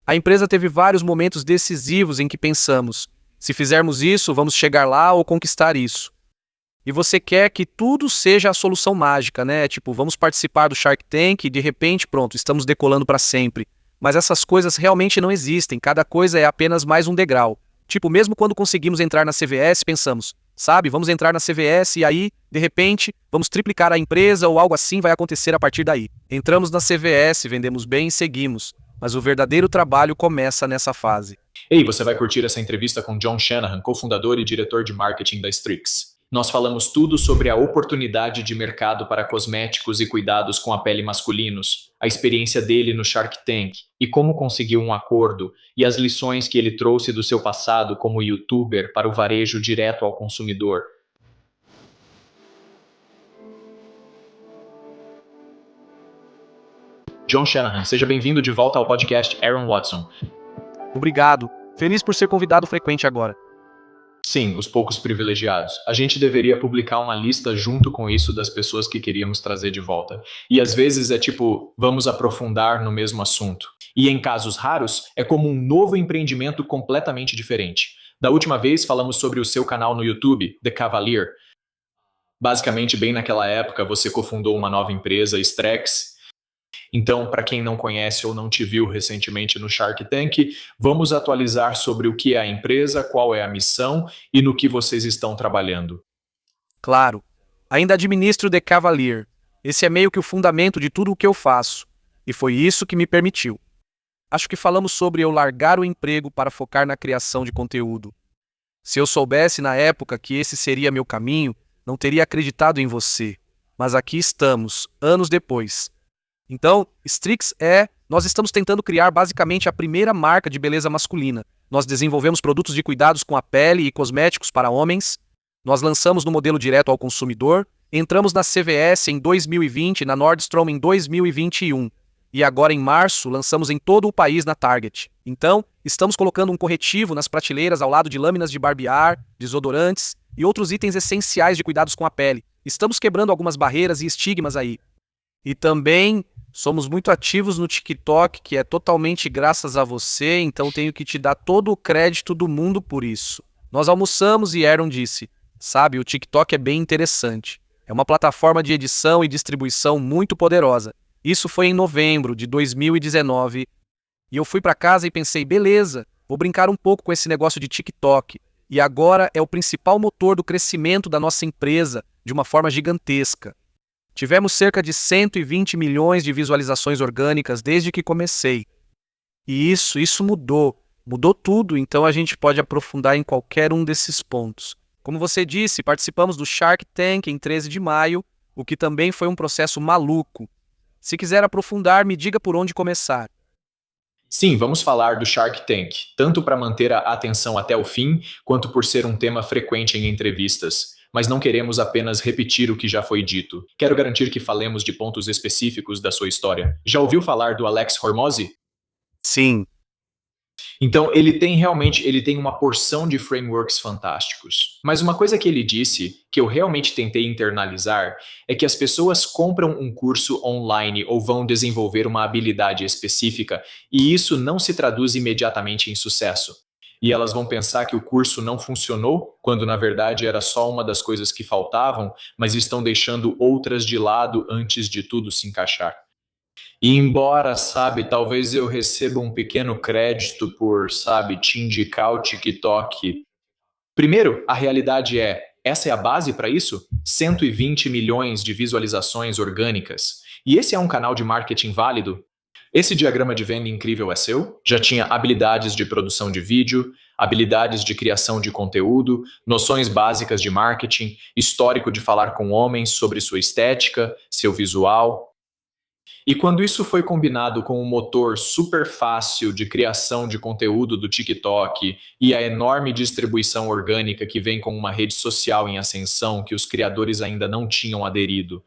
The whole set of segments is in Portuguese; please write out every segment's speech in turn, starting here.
A empresa teve vários momentos decisivos em que pensamos: se fizermos isso, vamos chegar lá ou conquistar isso. E você quer que tudo seja a solução mágica, né? Tipo, vamos participar do Shark Tank e de repente, pronto, estamos decolando para sempre. Mas essas coisas realmente não existem, cada coisa é apenas mais um degrau. Tipo, mesmo quando conseguimos entrar na CVS, pensamos, sabe, vamos entrar na CVS e aí, de repente, vamos triplicar a empresa ou algo assim vai acontecer a partir daí. Entramos na CVS, vendemos bem e seguimos. Mas o verdadeiro trabalho começa nessa fase. Ei, você vai curtir essa entrevista com John Shanahan, cofundador e diretor de marketing da Strix. Nós falamos tudo sobre a oportunidade de mercado para cosméticos e cuidados com a pele masculinos, a experiência dele no Shark Tank e como conseguiu um acordo, e as lições que ele trouxe do seu passado como youtuber para o varejo direto ao consumidor. John Shanahan, seja bem-vindo de volta ao podcast Aaron Watson. Obrigado. Feliz por ser convidado frequente agora. Sim, os poucos privilegiados. A gente deveria publicar uma lista junto com isso das pessoas que queríamos trazer de volta. E às vezes é tipo, vamos aprofundar no mesmo assunto. E em casos raros, é como um novo empreendimento completamente diferente. Da última vez falamos sobre o seu canal no YouTube, The Cavalier. Basicamente, bem naquela época, você cofundou uma nova empresa, Strex. Então, para quem não conhece ou não te viu recentemente no Shark Tank, vamos atualizar sobre o que é a empresa, qual é a missão e no que vocês estão trabalhando. Claro. Ainda administro The Cavalier. Esse é meio que o fundamento de tudo o que eu faço. E foi isso que me permitiu. Acho que falamos sobre eu largar o emprego para focar na criação de conteúdo. Se eu soubesse na época que esse seria meu caminho, não teria acreditado em você. Mas aqui estamos, anos depois. Então, nós estamos tentando criar basicamente a primeira marca de beleza masculina. Nós desenvolvemos produtos de cuidados com a pele e cosméticos para homens. Nós lançamos no modelo direto ao consumidor. Entramos na CVS em 2020, na Nordstrom em 2021. E agora em março, lançamos em todo o país na Target. Então, estamos colocando um corretivo nas prateleiras ao lado de lâminas de barbear, desodorantes e outros itens essenciais de cuidados com a pele. Estamos quebrando algumas barreiras e estigmas aí. E também somos muito ativos no TikTok, que é totalmente graças a você, então tenho que te dar todo o crédito do mundo por isso. Nós almoçamos e Aaron disse, sabe, o TikTok é bem interessante. É uma plataforma de edição e distribuição muito poderosa. Isso foi em novembro de 2019. E eu fui para casa e pensei, beleza, vou brincar um pouco com esse negócio de TikTok. E agora é o principal motor do crescimento da nossa empresa, de uma forma gigantesca. Tivemos cerca de 120 milhões de visualizações orgânicas desde que comecei. E isso mudou tudo, então a gente pode aprofundar em qualquer um desses pontos. Como você disse, participamos do Shark Tank em 13 de maio, o que também foi um processo maluco. Se quiser aprofundar, me diga por onde começar. Sim, vamos falar do Shark Tank, tanto para manter a atenção até o fim, quanto por ser um tema frequente em entrevistas. Mas não queremos apenas repetir o que já foi dito. Quero garantir que falemos de pontos específicos da sua história. Já ouviu falar do Alex Hormozi? Sim, Então, ele tem uma porção de frameworks fantásticos. Mas uma coisa que ele disse, que eu realmente tentei internalizar, é que as pessoas compram um curso online ou vão desenvolver uma habilidade específica, e isso não se traduz imediatamente em sucesso. E elas vão pensar que o curso não funcionou, quando na verdade era só uma das coisas que faltavam, mas estão deixando outras de lado antes de tudo se encaixar. E embora, sabe, talvez eu receba um pequeno crédito por, sabe, te indicar o TikTok. Primeiro, a realidade essa é a base para isso? 120 milhões de visualizações orgânicas. E esse é um canal de marketing válido? Esse diagrama de venda incrível é seu? Já tinha habilidades de produção de vídeo, habilidades de criação de conteúdo, noções básicas de marketing, histórico de falar com homens sobre sua estética, seu visual. E quando isso foi combinado com o motor super fácil de criação de conteúdo do TikTok e a enorme distribuição orgânica que vem com uma rede social em ascensão que os criadores ainda não tinham aderido,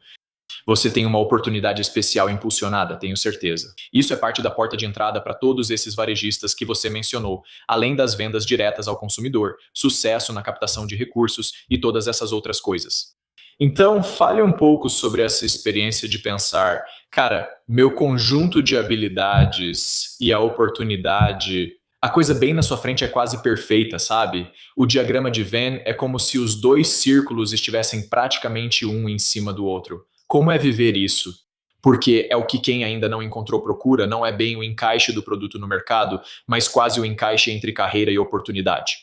você tem uma oportunidade especial impulsionada, tenho certeza. Isso é parte da porta de entrada para todos esses varejistas que você mencionou, além das vendas diretas ao consumidor, sucesso na captação de recursos e todas essas outras coisas. Então, fale um pouco sobre essa experiência de pensar, cara, meu conjunto de habilidades e a oportunidade, a coisa bem na sua frente é quase perfeita, sabe? O diagrama de Venn é como se os dois círculos estivessem praticamente um em cima do outro. Como é viver isso? Porque é o que quem ainda não encontrou procura, não é bem o encaixe do produto no mercado, mas quase o encaixe entre carreira e oportunidade.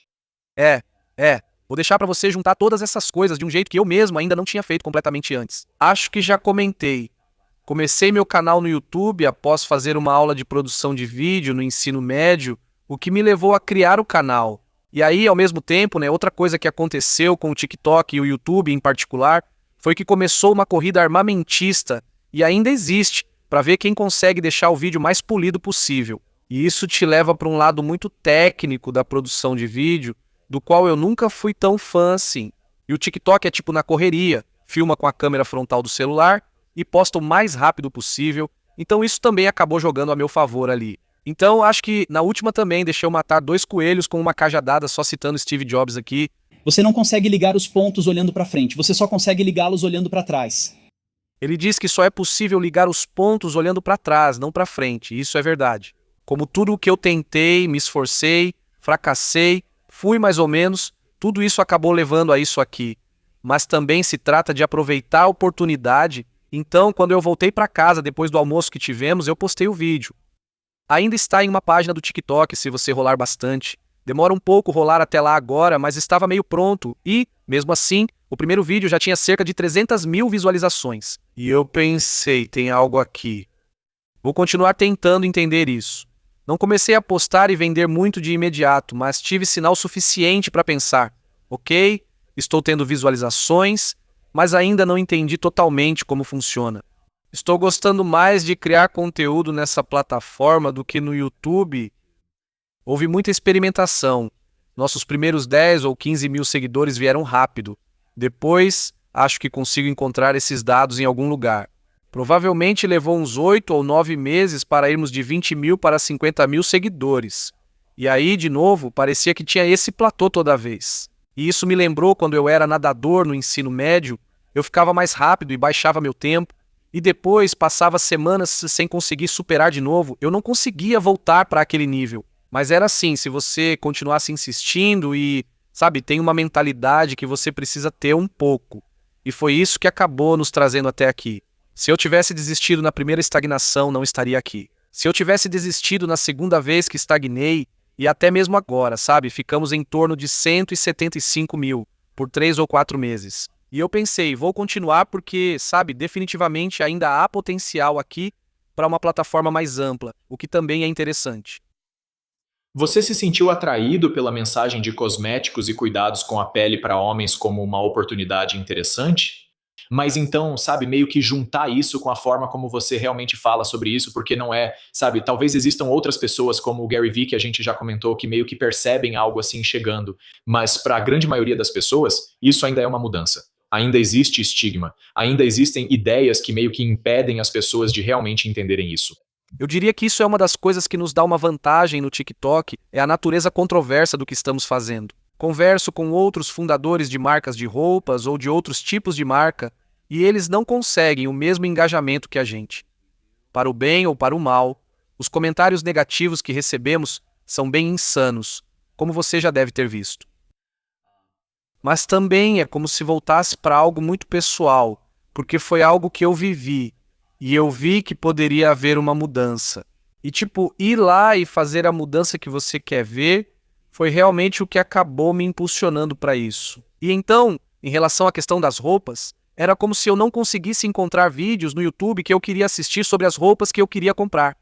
É, é. Vou deixar pra você juntar todas essas coisas de um jeito que eu mesmo ainda não tinha feito completamente antes. Acho que já comentei. Comecei meu canal no YouTube após fazer uma aula de produção de vídeo no ensino médio, o que me levou a criar o canal. E aí, ao mesmo tempo, né, outra coisa que aconteceu com o TikTok e o YouTube em particular, foi que começou uma corrida armamentista, e ainda existe, para ver quem consegue deixar o vídeo mais polido possível. E isso te leva para um lado muito técnico da produção de vídeo, do qual eu nunca fui tão fã assim. E o TikTok é tipo na correria, filma com a câmera frontal do celular e posta o mais rápido possível, então isso também acabou jogando a meu favor ali. Então acho que na última também deixei eu matar dois coelhos com uma cajadada, só citando Steve Jobs aqui. Você não consegue ligar os pontos olhando para frente, você só consegue ligá-los olhando para trás. Ele diz que só é possível ligar os pontos olhando para trás, não para frente, e isso é verdade. Como tudo o que eu tentei, me esforcei, fracassei, fui mais ou menos, tudo isso acabou levando a isso aqui. Mas também se trata de aproveitar a oportunidade. Então, quando eu voltei para casa depois do almoço que tivemos, eu postei o vídeo. Ainda está em uma página do TikTok, se você rolar bastante. Demora um pouco rolar até lá agora, mas estava meio pronto e, mesmo assim, o primeiro vídeo já tinha cerca de 300 mil visualizações. E eu pensei, tem algo aqui. Vou continuar tentando entender isso. Não comecei a postar e vender muito de imediato, mas tive sinal suficiente para pensar. Ok, estou tendo visualizações, mas ainda não entendi totalmente como funciona. Estou gostando mais de criar conteúdo nessa plataforma do que no YouTube. Houve muita experimentação. Nossos primeiros 10 ou 15 mil seguidores vieram rápido. Depois, acho que consigo encontrar esses dados em algum lugar. Provavelmente levou uns 8 ou 9 meses para irmos de 20 mil para 50 mil seguidores. E aí, de novo, parecia que tinha esse platô toda vez. E isso me lembrou quando eu era nadador no ensino médio, eu ficava mais rápido e baixava meu tempo, e depois passava semanas sem conseguir superar de novo, eu não conseguia voltar para aquele nível. Mas era assim, se você continuasse insistindo e, sabe, tem uma mentalidade que você precisa ter um pouco. E foi isso que acabou nos trazendo até aqui. Se eu tivesse desistido na primeira estagnação, não estaria aqui. Se eu tivesse desistido na segunda vez que estagnei, e até mesmo agora, sabe, ficamos em torno de 175 mil por 3 ou 4 meses. E eu pensei, vou continuar porque, sabe, definitivamente ainda há potencial aqui para uma plataforma mais ampla, o que também é interessante. Você se sentiu atraído pela mensagem de cosméticos e cuidados com a pele para homens como uma oportunidade interessante? Mas então, sabe, meio que juntar isso com a forma como você realmente fala sobre isso, porque não é, sabe, talvez existam outras pessoas como o Gary Vee, que a gente já comentou, que meio que percebem algo assim chegando, mas para a grande maioria das pessoas, isso ainda é uma mudança. Ainda existe estigma, ainda existem ideias que meio que impedem as pessoas de realmente entenderem isso. Eu diria que isso é uma das coisas que nos dá uma vantagem no TikTok, é a natureza controversa do que estamos fazendo. Converso com outros fundadores de marcas de roupas ou de outros tipos de marca, e eles não conseguem o mesmo engajamento que a gente. Para o bem ou para o mal, os comentários negativos que recebemos são bem insanos, como você já deve ter visto. Mas também é como se voltasse para algo muito pessoal, porque foi algo que eu vivi, e eu vi que poderia haver uma mudança. E tipo, ir lá e fazer a mudança que você quer ver foi realmente o que acabou me impulsionando para isso. E então, em relação à questão das roupas, era como se eu não conseguisse encontrar vídeos no YouTube que eu queria assistir sobre as roupas que eu queria comprar.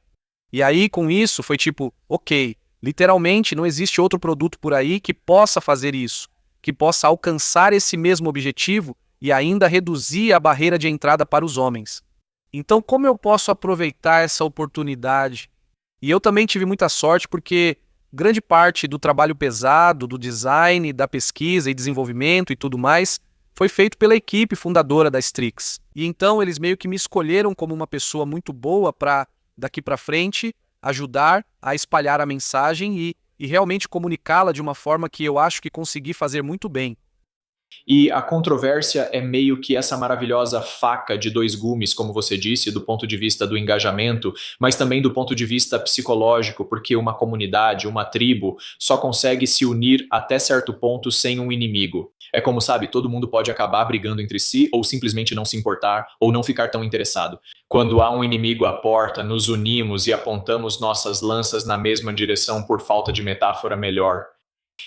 E aí, com isso, foi tipo, ok, literalmente não existe outro produto por aí que possa fazer isso, que possa alcançar esse mesmo objetivo e ainda reduzir a barreira de entrada para os homens. Então, como eu posso aproveitar essa oportunidade? E eu também tive muita sorte porque grande parte do trabalho pesado, do design, da pesquisa e desenvolvimento e tudo mais, foi feito pela equipe fundadora da Strix. E então eles meio que me escolheram como uma pessoa muito boa para, daqui para frente, ajudar a espalhar a mensagem e realmente comunicá-la de uma forma que eu acho que consegui fazer muito bem. E a controvérsia é meio que essa maravilhosa faca de dois gumes, como você disse, do ponto de vista do engajamento, mas também do ponto de vista psicológico, porque uma comunidade, uma tribo, só consegue se unir até certo ponto sem um inimigo. É como, sabe, todo mundo pode acabar brigando entre si, ou simplesmente não se importar, ou não ficar tão interessado. Quando há um inimigo à porta, nos unimos e apontamos nossas lanças na mesma direção por falta de metáfora melhor.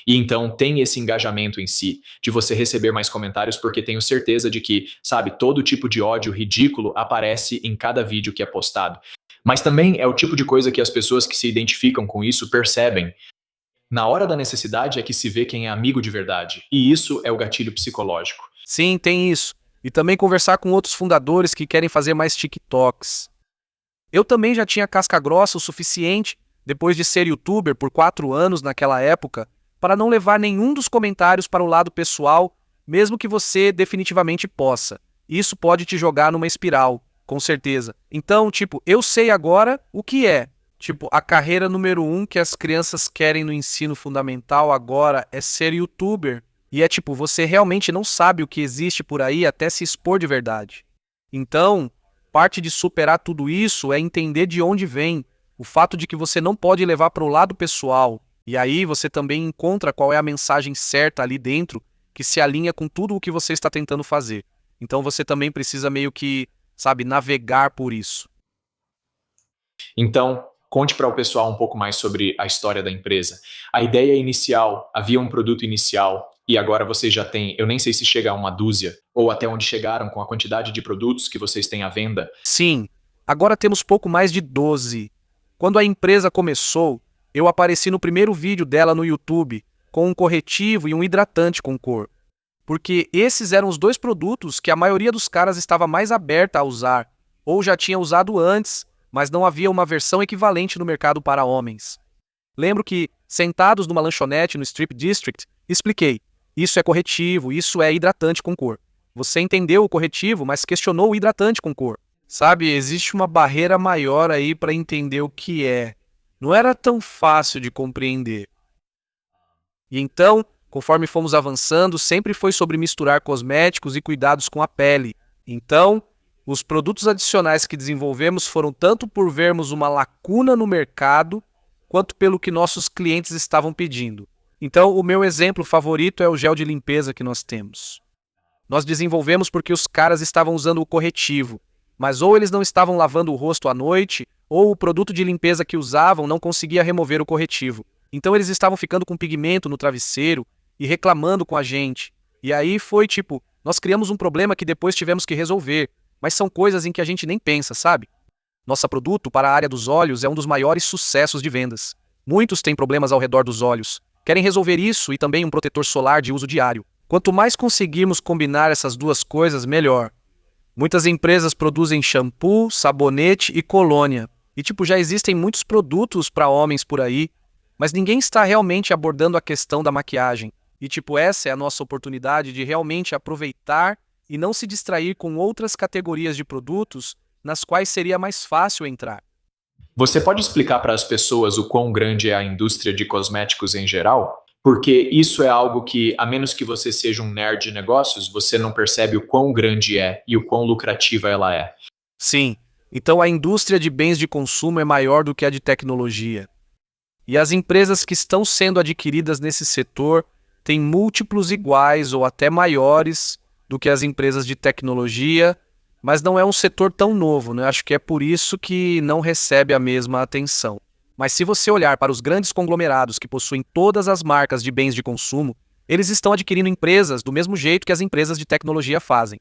E então tem esse engajamento em si, de você receber mais comentários, porque tenho certeza de que, sabe, todo tipo de ódio ridículo aparece em cada vídeo que é postado. Mas também é o tipo de coisa que as pessoas que se identificam com isso percebem. Na hora da necessidade é que se vê quem é amigo de verdade. E isso é o gatilho psicológico. Sim, tem isso. E também conversar com outros fundadores que querem fazer mais TikToks. Eu também já tinha casca grossa o suficiente, depois de ser youtuber por 4 anos naquela época, para não levar nenhum dos comentários para o lado pessoal, mesmo que você definitivamente possa. Isso pode te jogar numa espiral, com certeza. Então, eu sei agora o que é. A carreira número 1 que as crianças querem no ensino fundamental agora é ser youtuber. E você realmente não sabe o que existe por aí até se expor de verdade. Então, parte de superar tudo isso é entender de onde vem, o fato de que você não pode levar para o lado pessoal. E aí você também encontra qual é a mensagem certa ali dentro que se alinha com tudo o que você está tentando fazer. Então você também precisa meio que, navegar por isso. Então, conte para o pessoal um pouco mais sobre a história da empresa. A ideia inicial, havia um produto inicial, e agora vocês já têm, eu nem sei se chega a uma dúzia, ou até onde chegaram com a quantidade de produtos que vocês têm à venda. Sim, agora temos pouco mais de 12. Quando a empresa começou, eu apareci no primeiro vídeo dela no YouTube, com um corretivo e um hidratante com cor. Porque esses eram os 2 produtos que a maioria dos caras estava mais aberta a usar, ou já tinha usado antes, mas não havia uma versão equivalente no mercado para homens. Lembro que, sentados numa lanchonete no Strip District, expliquei: isso é corretivo, isso é hidratante com cor. Você entendeu o corretivo, mas questionou o hidratante com cor. Sabe, existe uma barreira maior aí para entender o que é. Não era tão fácil de compreender. E então, conforme fomos avançando, sempre foi sobre misturar cosméticos e cuidados com a pele. Então, os produtos adicionais que desenvolvemos foram tanto por vermos uma lacuna no mercado, quanto pelo que nossos clientes estavam pedindo. Então, o meu exemplo favorito é o gel de limpeza que nós temos. Nós desenvolvemos porque os caras estavam usando o corretivo, mas ou eles não estavam lavando o rosto à noite, ou o produto de limpeza que usavam não conseguia remover o corretivo. Então eles estavam ficando com pigmento no travesseiro e reclamando com a gente. E aí foi nós criamos um problema que depois tivemos que resolver, mas são coisas em que a gente nem pensa, sabe? Nosso produto para a área dos olhos é um dos maiores sucessos de vendas. Muitos têm problemas ao redor dos olhos. Querem resolver isso e também um protetor solar de uso diário. Quanto mais conseguirmos combinar essas 2 coisas, melhor. Muitas empresas produzem shampoo, sabonete e colônia. E já existem muitos produtos para homens por aí, mas ninguém está realmente abordando a questão da maquiagem. E essa é a nossa oportunidade de realmente aproveitar e não se distrair com outras categorias de produtos nas quais seria mais fácil entrar. Você pode explicar para as pessoas o quão grande é a indústria de cosméticos em geral? Porque isso é algo que, a menos que você seja um nerd de negócios, você não percebe o quão grande é e o quão lucrativa ela é. Sim, então a indústria de bens de consumo é maior do que a de tecnologia. E as empresas que estão sendo adquiridas nesse setor têm múltiplos iguais ou até maiores do que as empresas de tecnologia, mas não é um setor tão novo, né? Acho que é por isso que não recebe a mesma atenção. Mas se você olhar para os grandes conglomerados que possuem todas as marcas de bens de consumo, eles estão adquirindo empresas do mesmo jeito que as empresas de tecnologia fazem.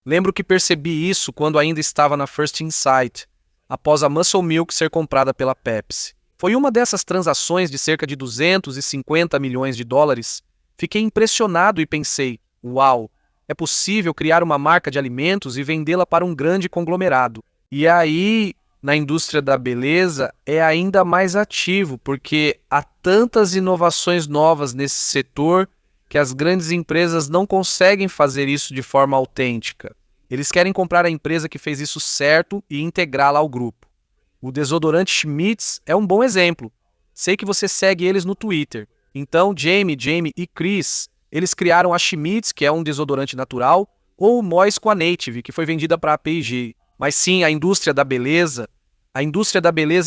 Lembro que percebi isso quando ainda estava na First Insight, após a Muscle Milk ser comprada pela Pepsi. Foi uma dessas transações de cerca de 250 milhões de dólares. Fiquei impressionado e pensei, uau, é possível criar uma marca de alimentos e vendê-la para um grande conglomerado. E aí, na indústria da beleza, é ainda mais ativo, porque há tantas inovações novas nesse setor que as grandes empresas não conseguem fazer isso de forma autêntica. Eles querem comprar a empresa que fez isso certo e integrá-la ao grupo. O desodorante Schmitz é um bom exemplo. Sei que você segue eles no Twitter. Então, Jamie e Chris eles criaram a Schmitz, que é um desodorante natural, ou o Moist com a Native, que foi vendida para a P&G. Mas sim, a indústria da beleza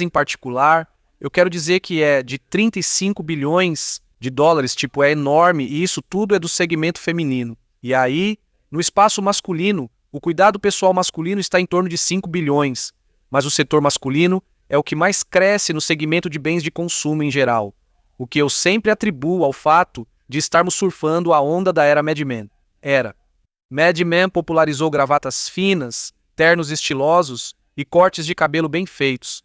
em particular, eu quero dizer que é de 35 bilhões de dólares, tipo, é enorme, e isso tudo é do segmento feminino. E aí, no espaço masculino, o cuidado pessoal masculino está em torno de 5 bilhões, mas o setor masculino é o que mais cresce no segmento de bens de consumo em geral, o que eu sempre atribuo ao fato de estarmos surfando a onda da era Mad Men. Mad Men popularizou gravatas finas, ternos estilosos e cortes de cabelo bem feitos.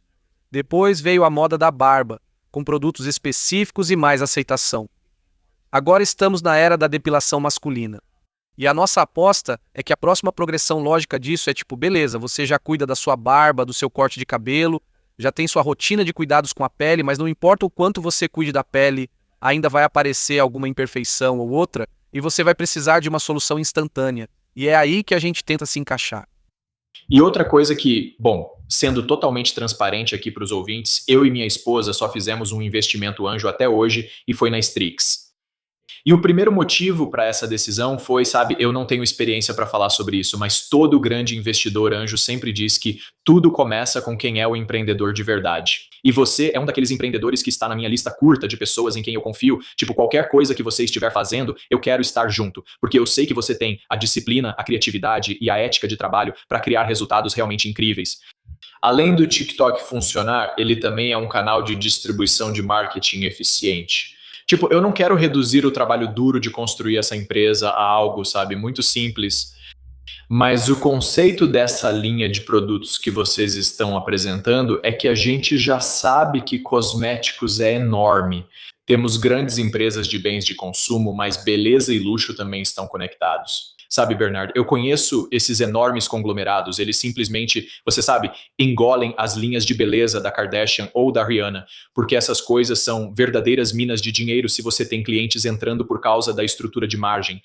Depois veio a moda da barba, com produtos específicos e mais aceitação. Agora estamos na era da depilação masculina. E a nossa aposta é que a próxima progressão lógica disso é tipo, beleza, você já cuida da sua barba, do seu corte de cabelo, já tem sua rotina de cuidados com a pele, mas não importa o quanto você cuide da pele, ainda vai aparecer alguma imperfeição ou outra, e você vai precisar de uma solução instantânea. E é aí que a gente tenta se encaixar. E outra coisa que, bom, sendo totalmente transparente aqui para os ouvintes, eu e minha esposa só fizemos um investimento anjo até hoje e foi na Strix. E o primeiro motivo para essa decisão foi, sabe, eu não tenho experiência para falar sobre isso, mas todo grande investidor anjo sempre diz que tudo começa com quem é o empreendedor de verdade. E você é um daqueles empreendedores que está na minha lista curta de pessoas em quem eu confio. Tipo, qualquer coisa que você estiver fazendo, eu quero estar junto. Porque eu sei que você tem a disciplina, a criatividade e a ética de trabalho para criar resultados realmente incríveis. Além do TikTok funcionar, ele também é um canal de distribuição de marketing eficiente. Tipo, eu não quero reduzir o trabalho duro de construir essa empresa a algo, sabe, muito simples. Mas o conceito dessa linha de produtos que vocês estão apresentando é que a gente já sabe que cosméticos é enorme. Temos grandes empresas de bens de consumo, mas beleza e luxo também estão conectados. Sabe, Bernardo, eu conheço esses enormes conglomerados, eles simplesmente, você sabe, engolem as linhas de beleza da Kardashian ou da Rihanna, porque essas coisas são verdadeiras minas de dinheiro se você tem clientes entrando por causa da estrutura de margem.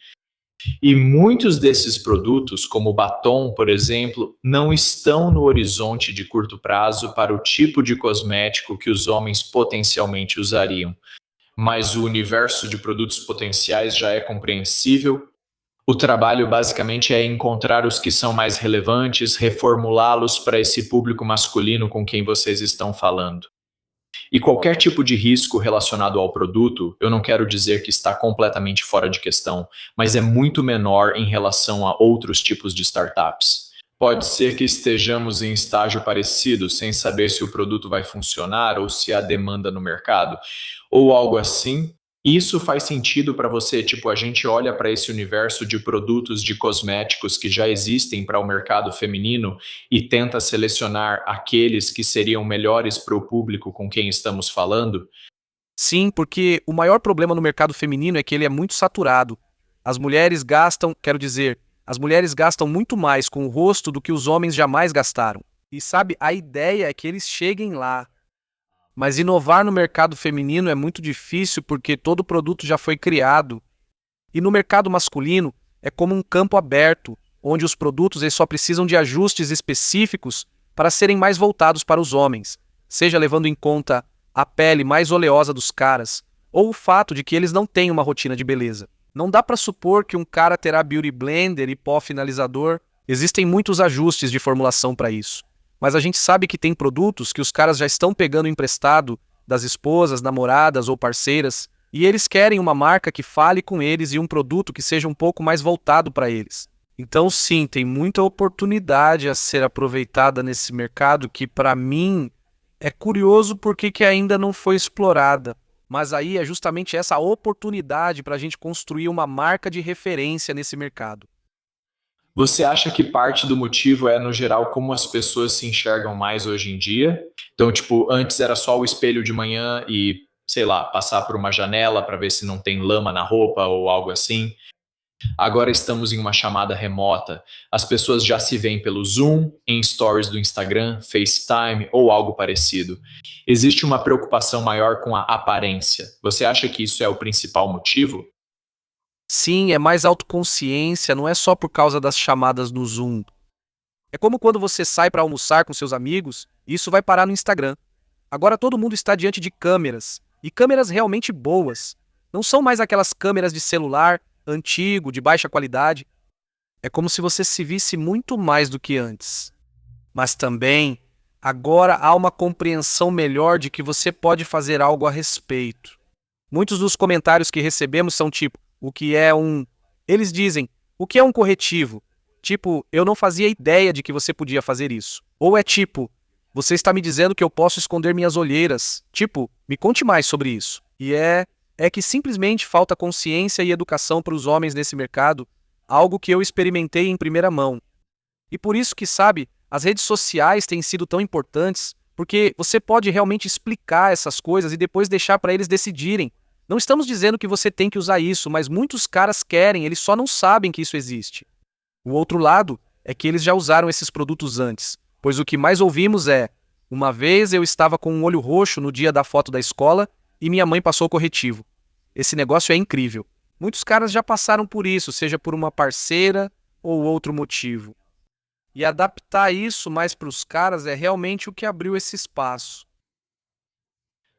E muitos desses produtos, como o batom, por exemplo, não estão no horizonte de curto prazo para o tipo de cosmético que os homens potencialmente usariam. Mas o universo de produtos potenciais já é compreensível. O trabalho basicamente é encontrar os que são mais relevantes, reformulá-los para esse público masculino com quem vocês estão falando. E qualquer tipo de risco relacionado ao produto, eu não quero dizer que está completamente fora de questão, mas é muito menor em relação a outros tipos de startups. Pode ser que estejamos em estágio parecido, sem saber se o produto vai funcionar ou se há demanda no mercado, ou algo assim. Isso faz sentido para você? Tipo, a gente olha para esse universo de produtos de cosméticos que já existem para o mercado feminino e tenta selecionar aqueles que seriam melhores para o público com quem estamos falando? Sim, porque o maior problema no mercado feminino é que ele é muito saturado. As mulheres gastam muito mais com o rosto do que os homens jamais gastaram. E sabe, a ideia é que eles cheguem lá. Mas inovar no mercado feminino é muito difícil porque todo produto já foi criado. E no mercado masculino é como um campo aberto, onde os produtos eles só precisam de ajustes específicos para serem mais voltados para os homens, seja levando em conta a pele mais oleosa dos caras, ou o fato de que eles não têm uma rotina de beleza. Não dá para supor que um cara terá beauty blender e pó finalizador. Existem muitos ajustes de formulação para isso. Mas a gente sabe que tem produtos que os caras já estão pegando emprestado das esposas, namoradas ou parceiras, e eles querem uma marca que fale com eles e um produto que seja um pouco mais voltado para eles. Então sim, tem muita oportunidade a ser aproveitada nesse mercado que para mim é curioso porque que ainda não foi explorada. Mas aí é justamente essa oportunidade para a gente construir uma marca de referência nesse mercado. Você acha que parte do motivo é, no geral, como as pessoas se enxergam mais hoje em dia? Então, tipo, antes era só o espelho de manhã e, sei lá, passar por uma janela para ver se não tem lama na roupa ou algo assim. Agora estamos em uma chamada remota. As pessoas já se veem pelo Zoom, em stories do Instagram, FaceTime ou algo parecido. Existe uma preocupação maior com a aparência. Você acha que isso é o principal motivo? Sim, é mais autoconsciência, não é só por causa das chamadas no Zoom. É como quando você sai para almoçar com seus amigos, e isso vai parar no Instagram. Agora todo mundo está diante de câmeras, e câmeras realmente boas. Não são mais aquelas câmeras de celular antigo, de baixa qualidade. É como se você se visse muito mais do que antes. Mas também, agora há uma compreensão melhor de que você pode fazer algo a respeito. Muitos dos comentários que recebemos são tipo, o que é um... Eles dizem, o que é um corretivo? Tipo, eu não fazia ideia de que você podia fazer isso. Ou é tipo, você está me dizendo que eu posso esconder minhas olheiras. Tipo, me conte mais sobre isso. E é que simplesmente falta consciência e educação para os homens nesse mercado, algo que eu experimentei em primeira mão. E por isso que, sabe, as redes sociais têm sido tão importantes, porque você pode realmente explicar essas coisas e depois deixar para eles decidirem. Não estamos dizendo que você tem que usar isso, mas muitos caras querem, eles só não sabem que isso existe. O outro lado é que eles já usaram esses produtos antes, pois o que mais ouvimos é: uma vez eu estava com um olho roxo no dia da foto da escola e minha mãe passou corretivo. Esse negócio é incrível. Muitos caras já passaram por isso, seja por uma parceira ou outro motivo. E adaptar isso mais para os caras é realmente o que abriu esse espaço.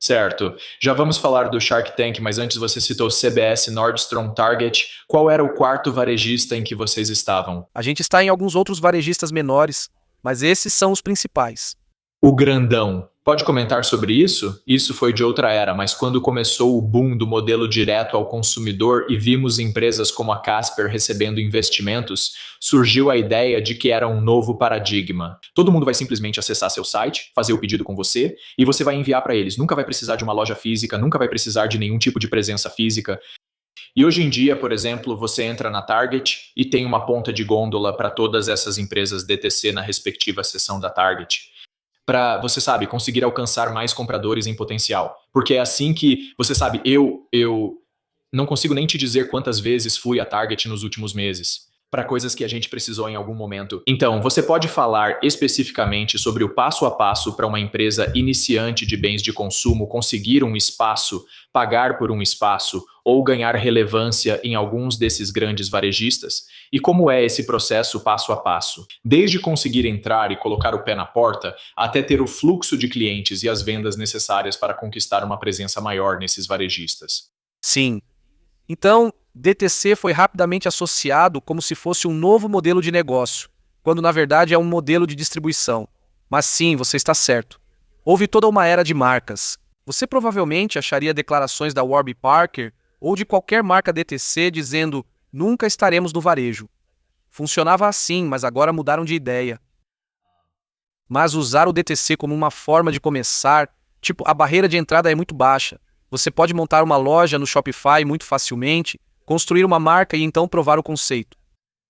Certo. Já vamos falar do Shark Tank, mas antes você citou CBS, Nordstrom, Target. Qual era o quarto varejista em que vocês estavam? A gente está em alguns outros varejistas menores, mas esses são os principais. O grandão. Pode comentar sobre isso? Isso foi de outra era, mas quando começou o boom do modelo direto ao consumidor e vimos empresas como a Casper recebendo investimentos, surgiu a ideia de que era um novo paradigma. Todo mundo vai simplesmente acessar seu site, fazer o pedido com você, e você vai enviar para eles. Nunca vai precisar de uma loja física, nunca vai precisar de nenhum tipo de presença física. E hoje em dia, por exemplo, você entra na Target e tem uma ponta de gôndola para todas essas empresas DTC na respectiva seção da Target, para, você sabe, conseguir alcançar mais compradores em potencial. Porque é assim que, você sabe, eu não consigo nem te dizer quantas vezes fui à Target nos últimos meses, para coisas que a gente precisou em algum momento. Então, você pode falar especificamente sobre o passo a passo para uma empresa iniciante de bens de consumo conseguir um espaço, pagar por um espaço ou ganhar relevância em alguns desses grandes varejistas? E como é esse processo passo a passo? Desde conseguir entrar e colocar o pé na porta, até ter o fluxo de clientes e as vendas necessárias para conquistar uma presença maior nesses varejistas. Sim. Então, DTC foi rapidamente associado como se fosse um novo modelo de negócio, quando na verdade é um modelo de distribuição. Mas sim, você está certo. Houve toda uma era de marcas. Você provavelmente acharia declarações da Warby Parker ou de qualquer marca DTC dizendo: nunca estaremos no varejo. Funcionava assim, mas agora mudaram de ideia. Mas usar o DTC como uma forma de começar, tipo, a barreira de entrada é muito baixa. Você pode montar uma loja no Shopify muito facilmente, construir uma marca e então provar o conceito.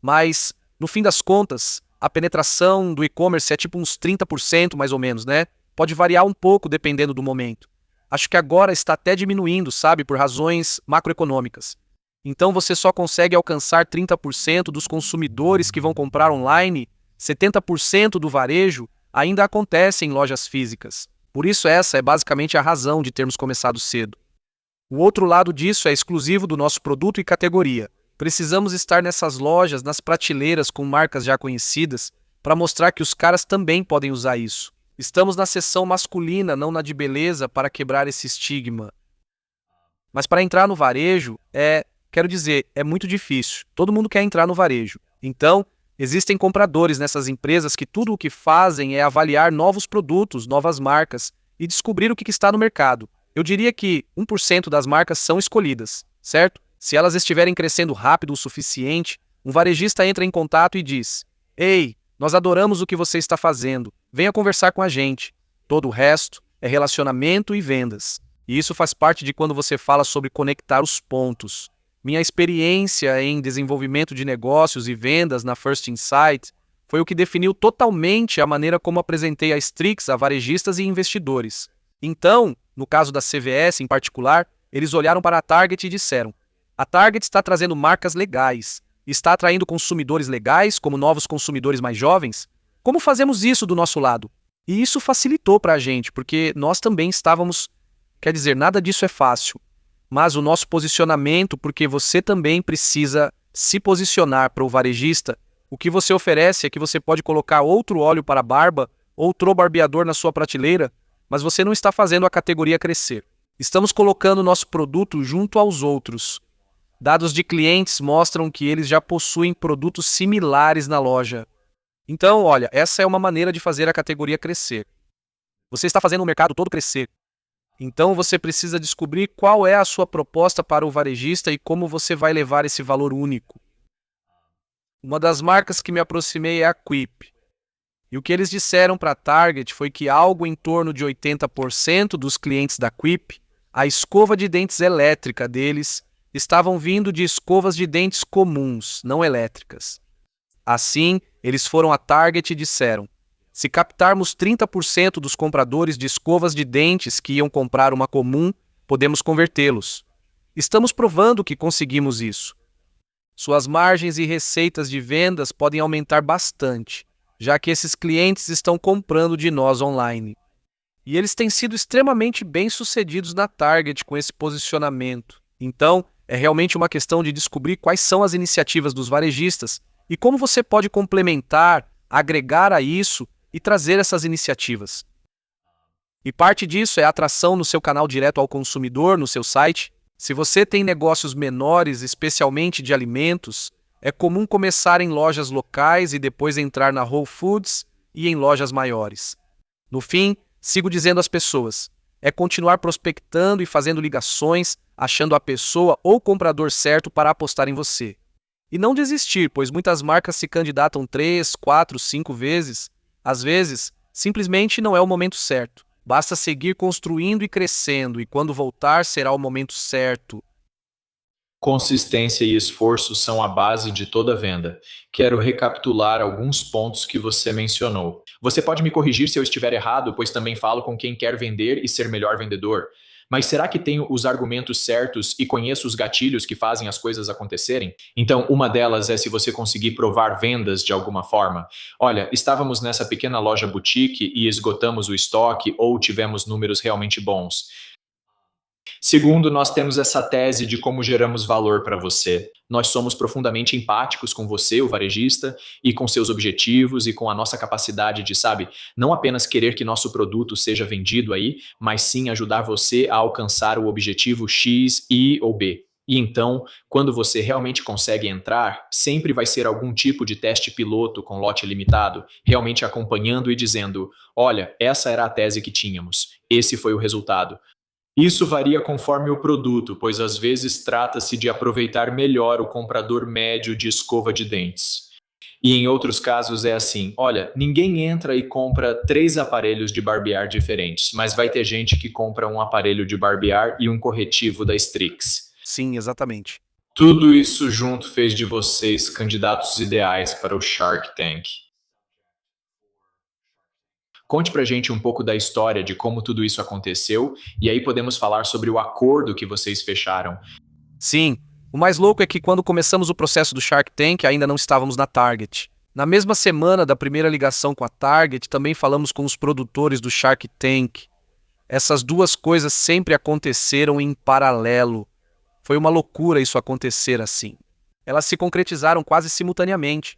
Mas, no fim das contas, a penetração do e-commerce é tipo uns 30% mais ou menos, né? Pode variar um pouco dependendo do momento. Acho que agora está até diminuindo, sabe, por razões macroeconômicas. Então você só consegue alcançar 30% dos consumidores que vão comprar online, 70% do varejo ainda acontece em lojas físicas. Por isso essa é basicamente a razão de termos começado cedo. O outro lado disso é exclusivo do nosso produto e categoria. Precisamos estar nessas lojas, nas prateleiras com marcas já conhecidas, para mostrar que os caras também podem usar isso. Estamos na seção masculina, não na de beleza, para quebrar esse estigma. Mas para entrar no varejo, quero dizer, é muito difícil. Todo mundo quer entrar no varejo. Então, existem compradores nessas empresas que tudo o que fazem é avaliar novos produtos, novas marcas e descobrir o que está no mercado. Eu diria que 1% das marcas são escolhidas, certo? Se elas estiverem crescendo rápido o suficiente, um varejista entra em contato e diz: "Ei, nós adoramos o que você está fazendo. Venha conversar com a gente." Todo o resto é relacionamento e vendas. E isso faz parte de quando você fala sobre conectar os pontos. Minha experiência em desenvolvimento de negócios e vendas na First Insight foi o que definiu totalmente a maneira como apresentei a Strix a varejistas e investidores. Então, no caso da CVS em particular, eles olharam para a Target e disseram: a Target está trazendo marcas legais, está atraindo consumidores legais como novos consumidores mais jovens. Como fazemos isso do nosso lado? E isso facilitou para a gente, porque nós também estávamos... Quer dizer, nada disso é fácil. Mas o nosso posicionamento, porque você também precisa se posicionar para o varejista, o que você oferece é que você pode colocar outro óleo para a barba, outro barbeador na sua prateleira, mas você não está fazendo a categoria crescer. Estamos colocando nosso produto junto aos outros. Dados de clientes mostram que eles já possuem produtos similares na loja. Então, olha, essa é uma maneira de fazer a categoria crescer. Você está fazendo o mercado todo crescer. Então, você precisa descobrir qual é a sua proposta para o varejista e como você vai levar esse valor único. Uma das marcas que me aproximei é a Quip. E o que eles disseram para a Target foi que algo em torno de 80% dos clientes da Quip, a escova de dentes elétrica deles, estavam vindo de escovas de dentes comuns, não elétricas. Assim, eles foram à Target e disseram: se captarmos 30% dos compradores de escovas de dentes que iam comprar uma comum, podemos convertê-los. Estamos provando que conseguimos isso. Suas margens e receitas de vendas podem aumentar bastante, já que esses clientes estão comprando de nós online. E eles têm sido extremamente bem-sucedidos na Target com esse posicionamento. Então, é realmente uma questão de descobrir quais são as iniciativas dos varejistas e como você pode complementar, agregar a isso e trazer essas iniciativas. E parte disso é a atração no seu canal direto ao consumidor, no seu site. Se você tem negócios menores, especialmente de alimentos, é comum começar em lojas locais e depois entrar na Whole Foods e em lojas maiores. No fim, sigo dizendo às pessoas, é continuar prospectando e fazendo ligações, achando a pessoa ou comprador certo para apostar em você. E não desistir, pois muitas marcas se candidatam 3, 4, 5 vezes. Às vezes, simplesmente não é o momento certo. Basta seguir construindo e crescendo, e quando voltar será o momento certo. Consistência e esforço são a base de toda venda. Quero recapitular alguns pontos que você mencionou. Você pode me corrigir se eu estiver errado, pois também falo com quem quer vender e ser melhor vendedor. Mas será que tenho os argumentos certos e conheço os gatilhos que fazem as coisas acontecerem? Então, uma delas é se você conseguir provar vendas de alguma forma. Olha, estávamos nessa pequena loja boutique e esgotamos o estoque ou tivemos números realmente bons. Segundo, nós temos essa tese de como geramos valor para você. Nós somos profundamente empáticos com você, o varejista, e com seus objetivos e com a nossa capacidade de, não apenas querer que nosso produto seja vendido aí, mas sim ajudar você a alcançar o objetivo X, Y ou B. E então, quando você realmente consegue entrar, sempre vai ser algum tipo de teste piloto com lote limitado, realmente acompanhando e dizendo: olha, essa era a tese que tínhamos, esse foi o resultado. Isso varia conforme o produto, pois às vezes trata-se de aproveitar melhor o comprador médio de escova de dentes. E em outros casos é assim: olha, ninguém entra e compra 3 aparelhos de barbear diferentes, mas vai ter gente que compra um aparelho de barbear e um corretivo da Strix. Sim, exatamente. Tudo isso junto fez de vocês candidatos ideais para o Shark Tank. Conte pra gente um pouco da história de como tudo isso aconteceu, e aí podemos falar sobre o acordo que vocês fecharam. Sim, o mais louco é que quando começamos o processo do Shark Tank ainda não estávamos na Target. Na mesma semana da primeira ligação com a Target, também falamos com os produtores do Shark Tank. Essas duas coisas sempre aconteceram em paralelo. Foi uma loucura isso acontecer assim. Elas se concretizaram quase simultaneamente.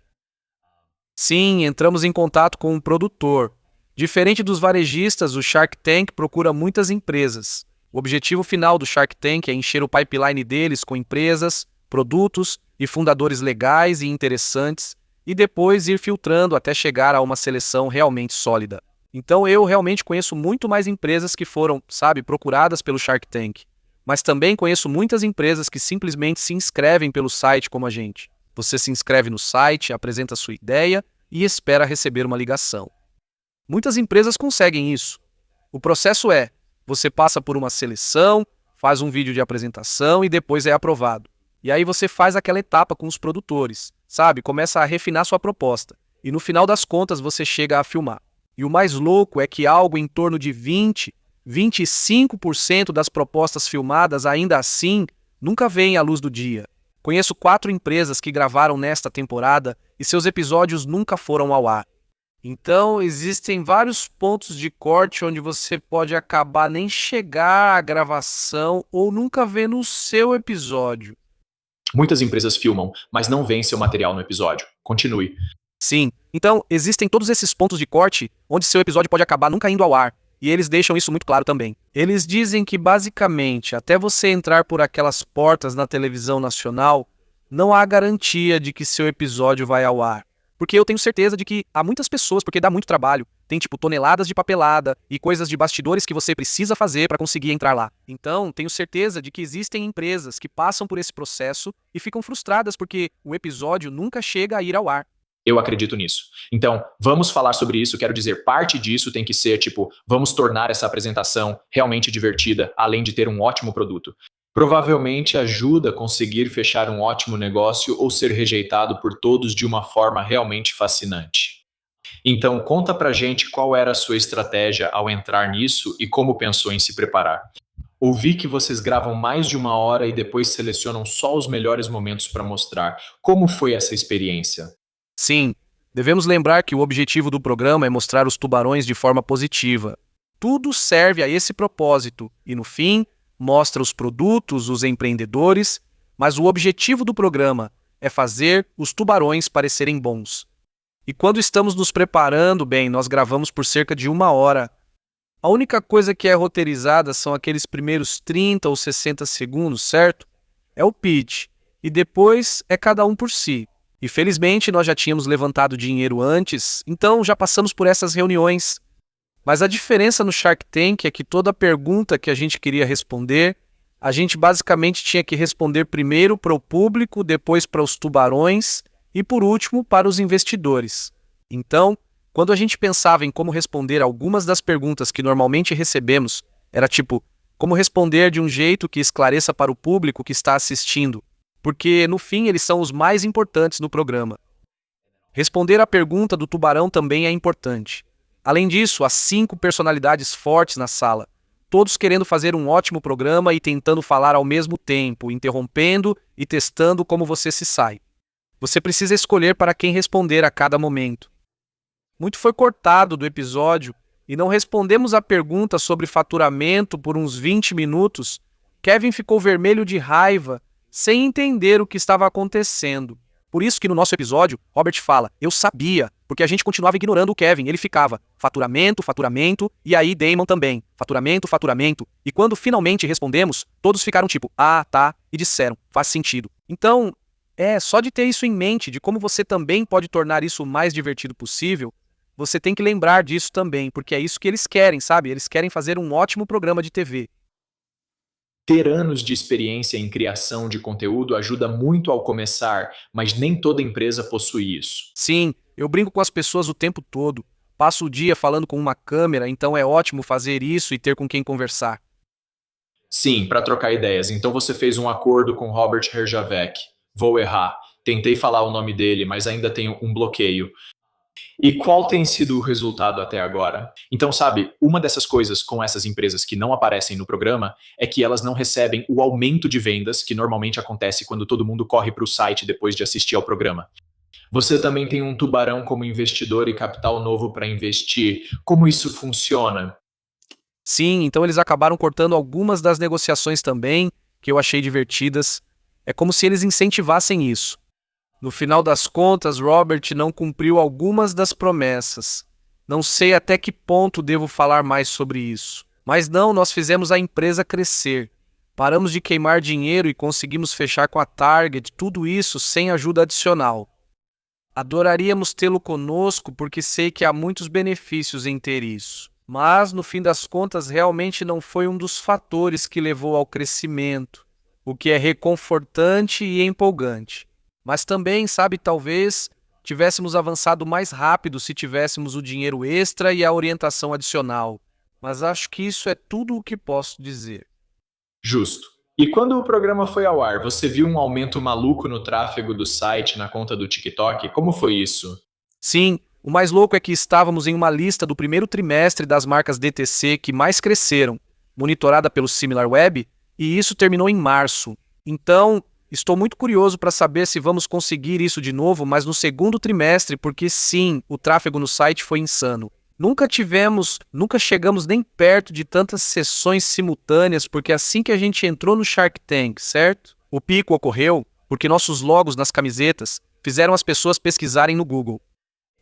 Sim, entramos em contato com um produtor. Diferente dos varejistas, o Shark Tank procura muitas empresas. O objetivo final do Shark Tank é encher o pipeline deles com empresas, produtos e fundadores legais e interessantes, e depois ir filtrando até chegar a uma seleção realmente sólida. Então eu realmente conheço muito mais empresas que foram, procuradas pelo Shark Tank. Mas também conheço muitas empresas que simplesmente se inscrevem pelo site como a gente. Você se inscreve no site, apresenta sua ideia e espera receber uma ligação. Muitas empresas conseguem isso. O processo é: você passa por uma seleção, faz um vídeo de apresentação e depois é aprovado. E aí você faz aquela etapa com os produtores, começa a refinar sua proposta. E no final das contas você chega a filmar. E o mais louco é que algo em torno de 25% das propostas filmadas ainda assim nunca veem à luz do dia. Conheço 4 empresas que gravaram nesta temporada e seus episódios nunca foram ao ar. Então, existem vários pontos de corte onde você pode acabar nem chegar à gravação ou nunca ver no seu episódio. Muitas empresas filmam, mas não veem seu material no episódio. Continue. Sim, então existem todos esses pontos de corte onde seu episódio pode acabar nunca indo ao ar. E eles deixam isso muito claro também. Eles dizem que, basicamente, até você entrar por aquelas portas na televisão nacional, não há garantia de que seu episódio vai ao ar. Porque eu tenho certeza de que há muitas pessoas, porque dá muito trabalho, tem tipo toneladas de papelada e coisas de bastidores que você precisa fazer para conseguir entrar lá. Então, tenho certeza de que existem empresas que passam por esse processo e ficam frustradas porque o episódio nunca chega a ir ao ar. Eu acredito nisso. Então, vamos falar sobre isso. Quero dizer, parte disso tem que ser, tipo, vamos tornar essa apresentação realmente divertida, além de ter um ótimo produto. Provavelmente ajuda a conseguir fechar um ótimo negócio ou ser rejeitado por todos de uma forma realmente fascinante. Então, conta pra gente qual era a sua estratégia ao entrar nisso e como pensou em se preparar. Ouvi que vocês gravam mais de 1 hora e depois selecionam só os melhores momentos para mostrar. Como foi essa experiência? Sim, devemos lembrar que o objetivo do programa é mostrar os tubarões de forma positiva. Tudo serve a esse propósito e, no fim, mostra os produtos, os empreendedores, mas o objetivo do programa é fazer os tubarões parecerem bons. E quando estamos nos preparando, bem, nós gravamos por cerca de 1 hora. A única coisa que é roteirizada são aqueles primeiros 30 ou 60 segundos, certo? É o pitch. E depois é cada um por si. E felizmente nós já tínhamos levantado dinheiro antes, então já passamos por essas reuniões. Mas a diferença no Shark Tank é que toda pergunta que a gente queria responder, a gente basicamente tinha que responder primeiro para o público, depois para os tubarões e por último para os investidores. Então, quando a gente pensava em como responder algumas das perguntas que normalmente recebemos, era tipo, como responder de um jeito que esclareça para o público que está assistindo, porque no fim eles são os mais importantes no programa. Responder à pergunta do tubarão também é importante. Além disso, há 5 personalidades fortes na sala, todos querendo fazer um ótimo programa e tentando falar ao mesmo tempo, interrompendo e testando como você se sai. Você precisa escolher para quem responder a cada momento. Muito foi cortado do episódio e não respondemos a pergunta sobre faturamento por uns 20 minutos. Kevin ficou vermelho de raiva, sem entender o que estava acontecendo. Por isso que no nosso episódio, Robert fala, eu sabia, porque a gente continuava ignorando o Kevin. Ele ficava, faturamento, faturamento, e aí Damon também, faturamento, faturamento. E quando finalmente respondemos, todos ficaram tipo, ah, tá, e disseram, faz sentido. Então, só de ter isso em mente, de como você também pode tornar isso o mais divertido possível, você tem que lembrar disso também, porque é isso que eles querem, sabe? Eles querem fazer um ótimo programa de TV. Ter anos de experiência em criação de conteúdo ajuda muito ao começar, mas nem toda empresa possui isso. Sim, eu brinco com as pessoas o tempo todo. Passo o dia falando com uma câmera, então é ótimo fazer isso e ter com quem conversar. Sim, para trocar ideias. Então você fez um acordo com Robert Herjavec. Vou errar. Tentei falar o nome dele, mas ainda tenho um bloqueio. E qual tem sido o resultado até agora? Então, sabe, uma dessas coisas com essas empresas que não aparecem no programa é que elas não recebem o aumento de vendas que normalmente acontece quando todo mundo corre para o site depois de assistir ao programa. Você também tem um tubarão como investidor e capital novo para investir. Como isso funciona? Sim, então eles acabaram cortando algumas das negociações também, que eu achei divertidas. É como se eles incentivassem isso. No final das contas, Robert não cumpriu algumas das promessas. Não sei até que ponto devo falar mais sobre isso. Mas não, nós fizemos a empresa crescer. Paramos de queimar dinheiro e conseguimos fechar com a Target, tudo isso sem ajuda adicional. Adoraríamos tê-lo conosco porque sei que há muitos benefícios em ter isso. Mas, no fim das contas, realmente não foi um dos fatores que levou ao crescimento, o que é reconfortante e empolgante. Mas também, sabe, talvez tivéssemos avançado mais rápido se tivéssemos o dinheiro extra e a orientação adicional. Mas acho que isso é tudo o que posso dizer. Justo. E quando o programa foi ao ar, você viu um aumento maluco no tráfego do site na conta do TikTok? Como foi isso? Sim, o mais louco é que estávamos em uma lista do primeiro trimestre das marcas DTC que mais cresceram, monitorada pelo SimilarWeb, e isso terminou em março. Então, estou muito curioso para saber se vamos conseguir isso de novo, mas no segundo trimestre, porque sim, o tráfego no site foi insano. Nunca chegamos nem perto de tantas sessões simultâneas, porque assim que a gente entrou no Shark Tank, certo? O pico ocorreu porque nossos logos nas camisetas fizeram as pessoas pesquisarem no Google.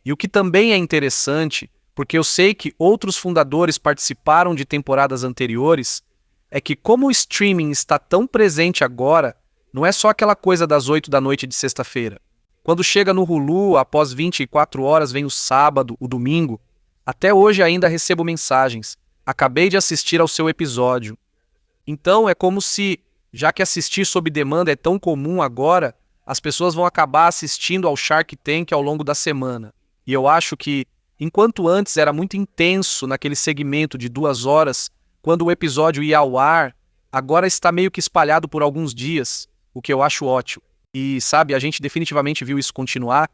E o que também é interessante, porque eu sei que outros fundadores participaram de temporadas anteriores, é que como o streaming está tão presente agora, não é só aquela coisa das 8 da noite de sexta-feira. Quando chega no Hulu, após 24 horas vem o sábado, o domingo. Até hoje ainda recebo mensagens. Acabei de assistir ao seu episódio. Então é como se, já que assistir sob demanda é tão comum agora, as pessoas vão acabar assistindo ao Shark Tank ao longo da semana. E eu acho que, enquanto antes era muito intenso naquele segmento de 2 horas, quando o episódio ia ao ar, agora está meio que espalhado por alguns dias, o que eu acho ótimo. E, sabe, a gente definitivamente viu isso continuar.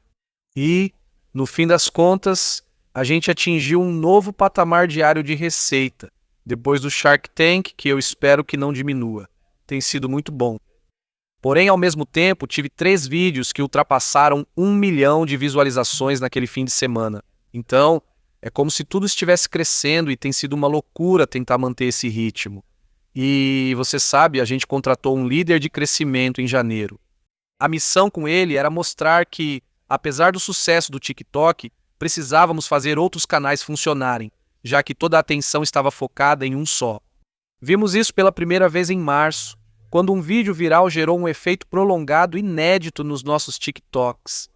E, no fim das contas, a gente atingiu um novo patamar diário de receita, depois do Shark Tank, que eu espero que não diminua. Tem sido muito bom. Porém, ao mesmo tempo, tive 3 vídeos que ultrapassaram 1 milhão de visualizações naquele fim de semana. Então, é como se tudo estivesse crescendo e tem sido uma loucura tentar manter esse ritmo. E, você sabe, a gente contratou um líder de crescimento em janeiro. A missão com ele era mostrar que, apesar do sucesso do TikTok, precisávamos fazer outros canais funcionarem, já que toda a atenção estava focada em um só. Vimos isso pela primeira vez em março, quando um vídeo viral gerou um efeito prolongado inédito nos nossos TikToks.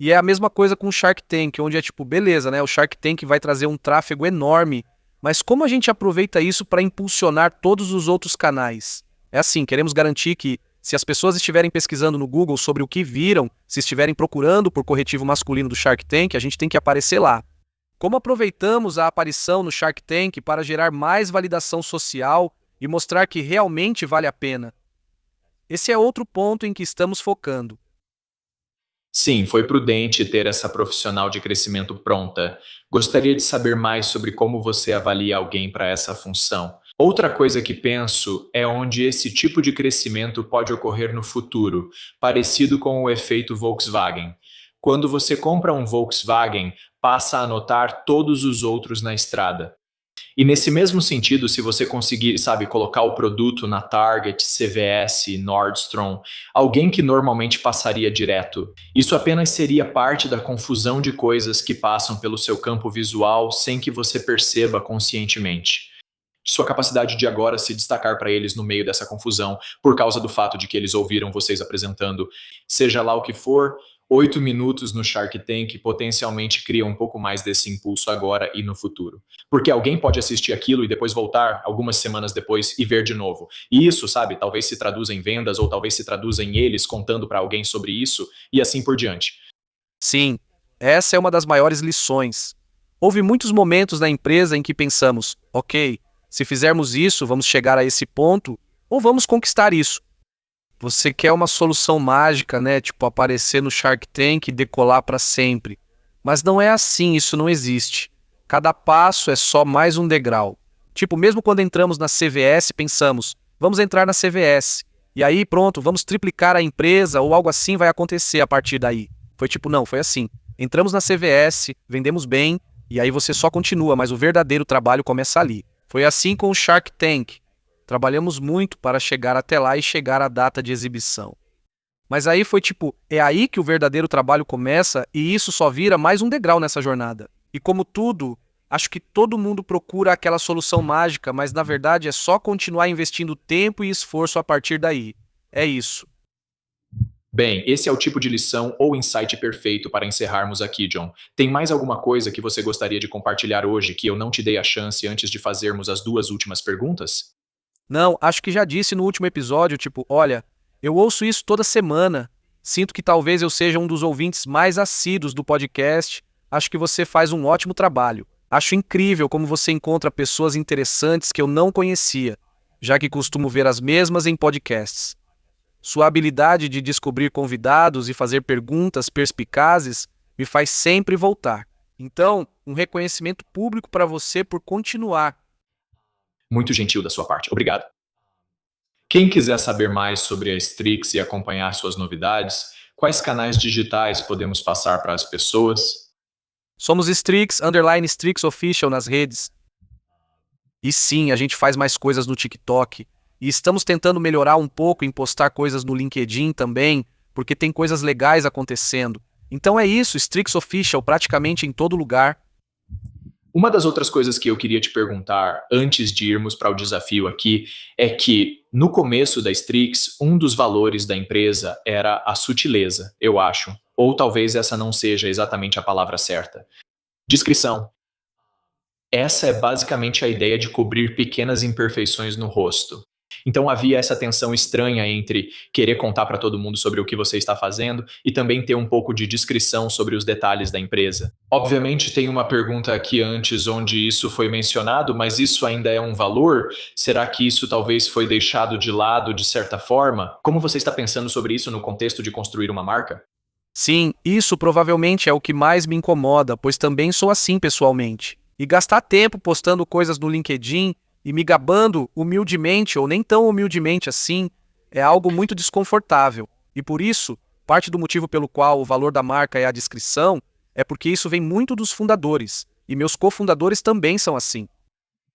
E é a mesma coisa com o Shark Tank, onde é tipo, beleza, né? O Shark Tank vai trazer um tráfego enorme, mas como a gente aproveita isso para impulsionar todos os outros canais? É assim, queremos garantir que, se as pessoas estiverem pesquisando no Google sobre o que viram, se estiverem procurando por corretivo masculino do Shark Tank, a gente tem que aparecer lá. Como aproveitamos a aparição no Shark Tank para gerar mais validação social e mostrar que realmente vale a pena? Esse é outro ponto em que estamos focando. Sim, foi prudente ter essa profissional de crescimento pronta. Gostaria de saber mais sobre como você avalia alguém para essa função. Outra coisa que penso é onde esse tipo de crescimento pode ocorrer no futuro, parecido com o efeito Volkswagen. Quando você compra um Volkswagen, passa a notar todos os outros na estrada. E nesse mesmo sentido, se você conseguir, sabe, colocar o produto na Target, CVS, Nordstrom, alguém que normalmente passaria direto, isso apenas seria parte da confusão de coisas que passam pelo seu campo visual sem que você perceba conscientemente. Sua capacidade de agora se destacar para eles no meio dessa confusão, por causa do fato de que eles ouviram vocês apresentando, seja lá o que for, 8 minutos no Shark Tank potencialmente cria um pouco mais desse impulso agora e no futuro. Porque alguém pode assistir aquilo e depois voltar algumas semanas depois e ver de novo. E isso, sabe, talvez se traduza em vendas ou talvez se traduza em eles contando para alguém sobre isso e assim por diante. Sim, essa é uma das maiores lições. Houve muitos momentos na empresa em que pensamos, ok, se fizermos isso, vamos chegar a esse ponto ou vamos conquistar isso. Você quer uma solução mágica, né? Tipo, aparecer no Shark Tank e decolar para sempre. Mas não é assim, isso não existe. Cada passo é só mais um degrau. Tipo, mesmo quando entramos na CVS, pensamos, vamos entrar na CVS. E aí, pronto, vamos triplicar a empresa ou algo assim vai acontecer a partir daí. Foi tipo, não, foi assim. Entramos na CVS, vendemos bem, e aí você só continua, mas o verdadeiro trabalho começa ali. Foi assim com o Shark Tank. Trabalhamos muito para chegar até lá e chegar à data de exibição. Mas aí foi tipo, é aí que o verdadeiro trabalho começa e isso só vira mais um degrau nessa jornada. E como tudo, acho que todo mundo procura aquela solução mágica, mas na verdade é só continuar investindo tempo e esforço a partir daí. É isso. Bem, esse é o tipo de lição ou insight perfeito para encerrarmos aqui, John. Tem mais alguma coisa que você gostaria de compartilhar hoje que eu não te dei a chance antes de fazermos as 2 últimas perguntas? Não, acho que já disse no último episódio, tipo, olha, eu ouço isso toda semana. Sinto que talvez eu seja um dos ouvintes mais assíduos do podcast. Acho que você faz um ótimo trabalho. Acho incrível como você encontra pessoas interessantes que eu não conhecia, já que costumo ver as mesmas em podcasts. Sua habilidade de descobrir convidados e fazer perguntas perspicazes me faz sempre voltar. Então, um reconhecimento público para você por continuar. Muito gentil da sua parte. Obrigado. Quem quiser saber mais sobre a Strix e acompanhar suas novidades, quais canais digitais podemos passar para as pessoas? Somos Strix Official nas redes. E sim, a gente faz mais coisas no TikTok. E estamos tentando melhorar um pouco em postar coisas no LinkedIn também, porque tem coisas legais acontecendo. Então é isso, Strix Official praticamente em todo lugar. Uma das outras coisas que eu queria te perguntar antes de irmos para o desafio aqui é que no começo da Strix, um dos valores da empresa era a sutileza, eu acho. Ou talvez essa não seja exatamente a palavra certa. Discrição. Essa é basicamente a ideia de cobrir pequenas imperfeições no rosto. Então havia essa tensão estranha entre querer contar para todo mundo sobre o que você está fazendo e também ter um pouco de discrição sobre os detalhes da empresa. Obviamente tem uma pergunta aqui antes onde isso foi mencionado, mas isso ainda é um valor? Será que isso talvez foi deixado de lado de certa forma? Como você está pensando sobre isso no contexto de construir uma marca? Sim, isso provavelmente é o que mais me incomoda, pois também sou assim pessoalmente. E gastar tempo postando coisas no LinkedIn e me gabando humildemente ou nem tão humildemente assim é algo muito desconfortável. E por isso, parte do motivo pelo qual o valor da marca é a discrição é porque isso vem muito dos fundadores, e meus cofundadores também são assim.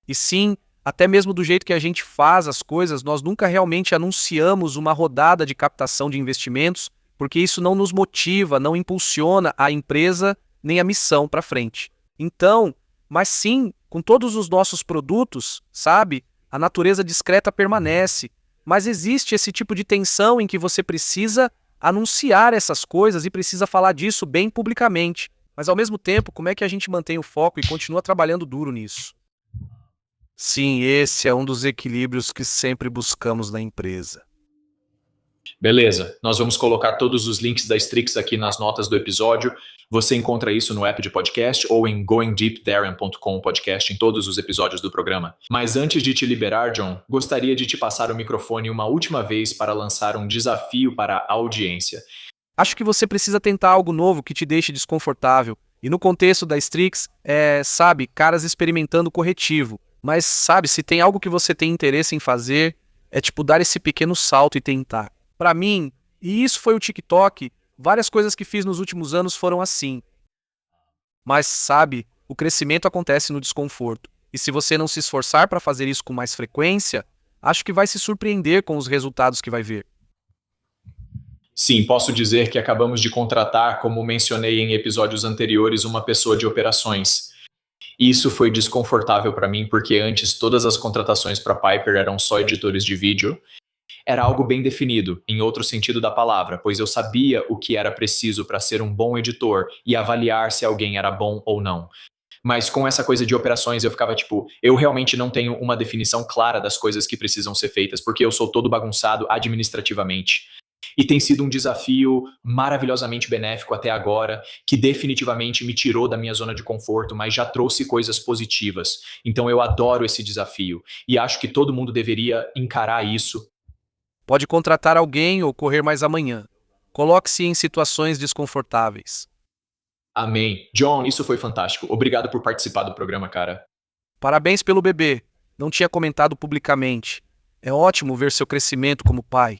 E sim, até mesmo do jeito que a gente faz as coisas, nós nunca realmente anunciamos uma rodada de captação de investimentos, porque isso não nos motiva, não impulsiona a empresa nem a missão para frente. Então, mas sim, com todos os nossos produtos, sabe? A natureza discreta permanece, mas existe esse tipo de tensão em que você precisa anunciar essas coisas e precisa falar disso bem publicamente. Mas ao mesmo tempo, como é que a gente mantém o foco e continua trabalhando duro nisso? Sim, esse é um dos equilíbrios que sempre buscamos na empresa. Beleza, nós vamos colocar todos os links da Strix aqui nas notas do episódio. Você encontra isso no app de podcast ou em goingdeepdarren.com podcast em todos os episódios do programa. Mas antes de te liberar, John, gostaria de te passar o microfone uma última vez para lançar um desafio para a audiência. Acho que você precisa tentar algo novo que te deixe desconfortável. E no contexto da Strix, sabe, caras experimentando corretivo. Mas, sabe, se tem algo que você tem interesse em fazer, é tipo dar esse pequeno salto e tentar. Pra mim, e isso foi o TikTok, várias coisas que fiz nos últimos anos foram assim. Mas, sabe, o crescimento acontece no desconforto. E se você não se esforçar para fazer isso com mais frequência, acho que vai se surpreender com os resultados que vai ver. Sim, posso dizer que acabamos de contratar, como mencionei em episódios anteriores, uma pessoa de operações. Isso foi desconfortável para mim porque antes todas as contratações para Piper eram só editores de vídeo. Era algo bem definido, em outro sentido da palavra, pois eu sabia o que era preciso para ser um bom editor e avaliar se alguém era bom ou não. Mas com essa coisa de operações eu ficava tipo, eu realmente não tenho uma definição clara das coisas que precisam ser feitas, porque eu sou todo bagunçado administrativamente. E tem sido um desafio maravilhosamente benéfico até agora, que definitivamente me tirou da minha zona de conforto, mas já trouxe coisas positivas. Então eu adoro esse desafio e acho que todo mundo deveria encarar isso. Pode contratar alguém ou correr mais amanhã. Coloque-se em situações desconfortáveis. Amém. John, isso foi fantástico. Obrigado por participar do programa, cara. Parabéns pelo bebê. Não tinha comentado publicamente. É ótimo ver seu crescimento como pai.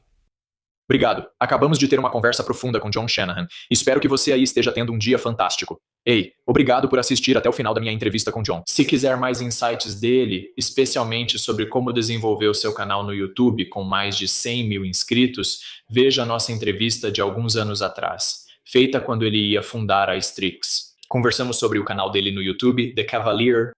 Obrigado. Acabamos de ter uma conversa profunda com John Shanahan. Espero que você aí esteja tendo um dia fantástico. Ei, obrigado por assistir até o final da minha entrevista com John. Se quiser mais insights dele, especialmente sobre como desenvolver o seu canal no YouTube com mais de 100 mil inscritos, veja a nossa entrevista de alguns anos atrás, feita quando ele ia fundar a Strix. Conversamos sobre o canal dele no YouTube, The Cavalier,